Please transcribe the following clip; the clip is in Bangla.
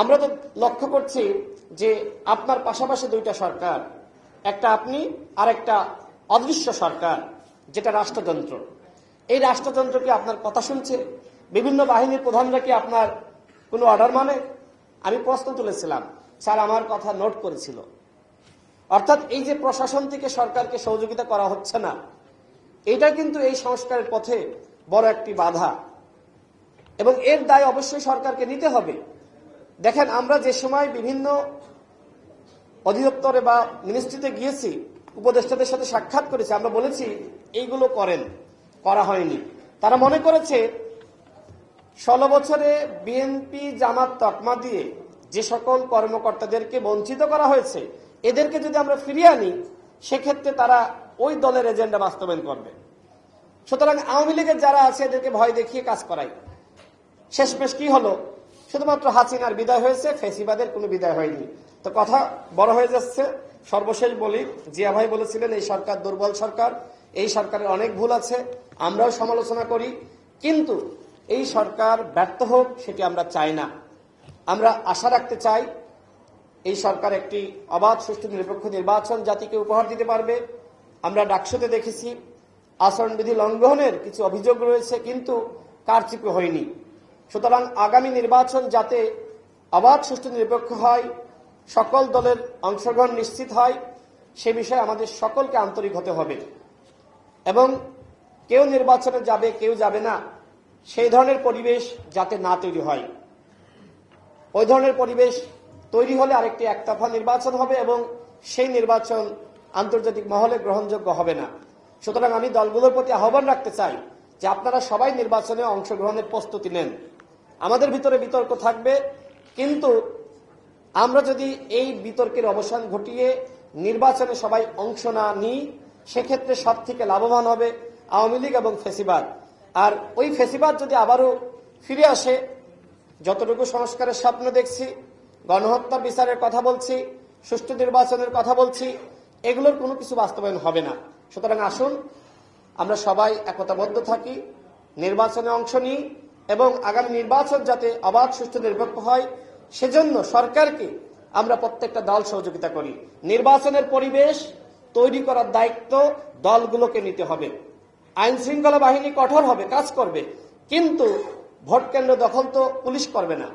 আমরা তো লক্ষ্য করছি যে আপনার পাশাপাশি দুইটা সরকার, একটা আপনি আর একটা অদৃশ্য সরকার, যেটা রাষ্ট্রযন্ত্র। এই রাষ্ট্রযন্ত্র কি আপনার কথা শুনছে? বিভিন্ন বাহিনীর প্রধানরা কি আপনার কোনো অর্ডার মানে? আমি প্রশ্ন তুলেছিলাম, স্যার আমার কথা নোট করেছিল। অর্থাৎ এই যে প্রশাসন থেকে সরকারকে সহযোগিতা করা হচ্ছে না, এটা কিন্তু এই সংস্কারের পথে বড় একটি বাধা, এবং এর দায় অবশ্যই সরকারকে নিতে হবে। দেখেন, আমরা যে সময় বিভিন্ন অধিদপ্তরে বা মিনিস্ট্রিতে গিয়েছি, উপদেষ্টাদের সাথে সাক্ষাৎ করেছি, আমরা বলেছি এইগুলো করেন, করা হয়নি। তারা মনে করেছে 16 বছরে বিএনপি জামাত তকমা দিয়ে যে সকল কর্মকর্তাদেরকে বঞ্চিত করা হয়েছে, এদেরকে যদি আমরা ফিরিয়ে আনি, সেক্ষেত্রে তারা ওই দলের এজেন্ডা বাস্তবায়ন করবে। সুতরাং আওয়ামী লীগের যারা আছে এদেরকে ভয় দেখিয়ে কাজ করাই। শেষমেশ কি হলো? শুধুমাত্র হাসিনার বিদায় হয়েছে, ফেসিবাদের কোনো বিদায় হয়নি। তো কথা বড় হয়ে যাচ্ছে। সর্বশেষ বলি, জিয়া ভাই বলেছিলেন এই সরকার দুর্বল সরকার, এই সরকারের অনেক ভুল আছে, আমরাও সমালোচনা করি, কিন্তু এই সরকার ব্যর্থ হোক সেটি আমরা চাই না। আমরা আশা রাখতে চাই এই সরকার একটি অবাধ, সুষ্ঠু, নিরপেক্ষ নির্বাচন জাতিকে উপহার দিতে পারবে। আমরা ডাকসুতে দেখেছি আচরণবিধি লঙ্ঘনের কিছু অভিযোগ রয়েছে, কিন্তু কারচুপি হয়নি। সুতরাং আগামী নির্বাচন যাতে অবাধ, সুষ্ঠু, নিরপেক্ষ হয়, সকল দলের অংশগ্রহণ নিশ্চিত হয়, সে বিষয়ে আমাদের সকলকে আন্তরিক হতে হবে। এবং কেউ নির্বাচনে যাবে, কেউ যাবে না, সেই ধরনের পরিবেশ যাতে না তৈরি হয়। ওই ধরনের পরিবেশ তৈরি হলে আরেকটি একতরফা নির্বাচন হবে, এবং সেই নির্বাচন আন্তর্জাতিক মহলে গ্রহণযোগ্য হবে না। সুতরাং আমি দলগুলোর প্রতি আহ্বান রাখতে চাই যে আপনারা সবাই নির্বাচনে অংশগ্রহণের প্রস্তুতি নেন। আমাদের ভিতরে বিতর্ক থাকবে, কিন্তু আমরা যদি এই বিতর্কের অবসান ঘটিয়ে নির্বাচনে সবাই অংশ না নিই, সেক্ষেত্রে সব থেকে লাভবান হবে আওয়ামী লীগ এবং ফেসিবাদ। আর ওই ফেসিবাদ যদি আবারও ফিরে আসে, যতটুকু সংস্কারের স্বপ্ন দেখছি, গণহত্যার বিচারের কথা বলছি, সুষ্ঠু নির্বাচনের কথা বলছি, এগুলোর কোনো কিছু বাস্তবায়ন হবে না। সুতরাং আসুন আমরা সবাই একতাবদ্ধ থাকি, নির্বাচনে অংশ নিই, এবং আগামী নির্বাচন যাতে অবাধ, সুষ্ঠু, নিরপেক্ষ হয়, সেজন্য সরকারকে আমরা প্রত্যেকটা দল সহযোগিতা করি। নির্বাচনের পরিবেশ তৈরি করার দায়িত্ব দলগুলোকে নিতে হবে। আইন শৃঙ্খলা বাহিনী কঠোর হবে, কাজ করবে, কিন্তু ভোট কেন্দ্র দখল তো পুলিশ করবে না।